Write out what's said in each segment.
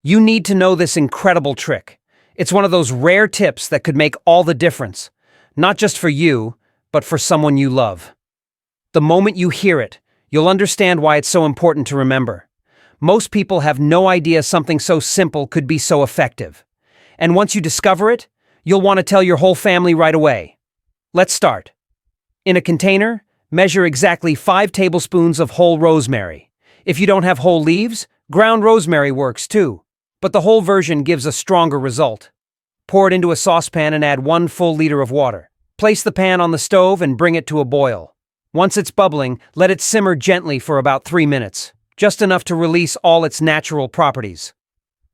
You need to know this incredible trick. It's one of those rare tips that could make all the difference, not just for you, but for someone you love. The moment you hear it, you'll understand why it's so important to remember. Most people have no idea something so simple could be so effective. And once you discover it, you'll want to tell your whole family right away. Let's start. In a container, measure exactly 5 tablespoons of whole rosemary. If you don't have whole leaves, ground rosemary works too, but the whole version gives a stronger result. Pour it into a saucepan and add 1 full liter of water. Place the pan on the stove and bring it to a boil. Once it's bubbling, let it simmer gently for about 3 minutes, just enough to release all its natural properties.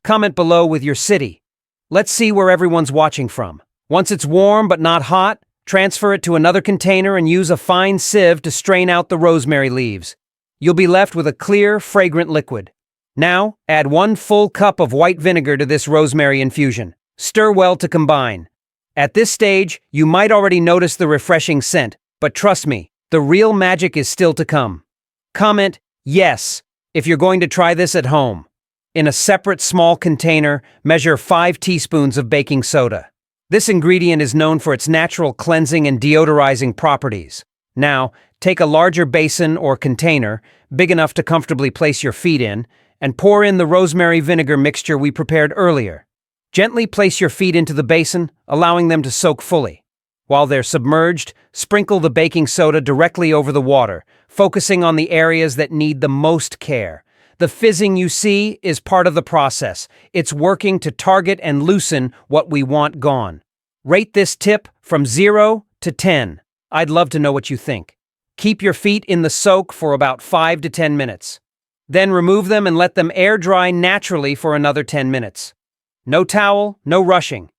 Comment below with your city. Let's see where everyone's watching from. Once it's warm but not hot, transfer it to another container and use a fine sieve to strain out the rosemary leaves. You'll be left with a clear, fragrant liquid. Now, add 1 full cup of white vinegar to this rosemary infusion. Stir well to combine. At this stage, you might already notice the refreshing scent, but trust me, the real magic is still to come. Comment yes if you're going to try this at home. In a separate small container, measure 5 teaspoons of baking soda. This ingredient is known for its natural cleansing and deodorizing properties. Now, take a larger basin or container, big enough to comfortably place your feet in, and pour in the rosemary vinegar mixture we prepared earlier. Gently place your feet into the basin, allowing them to soak fully. While they're submerged, sprinkle the baking soda directly over the water, focusing on the areas that need the most care. The fizzing you see is part of the process. It's working to target and loosen what we want gone. Rate this tip from 0 to 10. I'd love to know what you think. Keep your feet in the soak for about 5 to 10 minutes. Then remove them and let them air dry naturally for another 10 minutes. No towel, no rushing.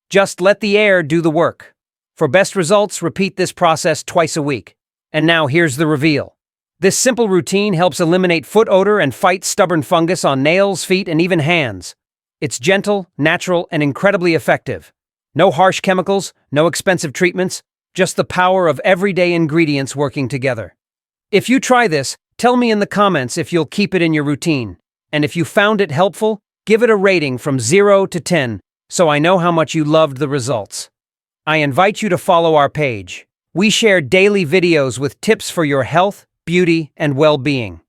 Just let the air do the work. For best results, repeat this process twice a week. And now here's the reveal. This simple routine helps eliminate foot odor and fight stubborn fungus on nails, feet, and even hands. It's gentle, natural, and incredibly effective. No harsh chemicals, no expensive treatments, just the power of everyday ingredients working together. If you try this, tell me in the comments if you'll keep it in your routine. And if you found it helpful, give it a rating from 0 to 10 so I know how much you loved the results. I invite you to follow our page. We share daily videos with tips for your health, beauty, and well-being.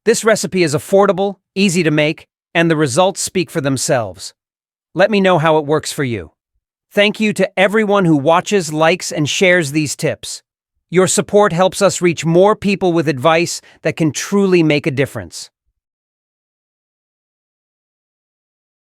This recipe is affordable, easy to make, and the results speak for themselves. Let me know how it works for you. Thank you to everyone who watches, likes, and shares these tips. Your support helps us reach more people with advice that can truly make a difference.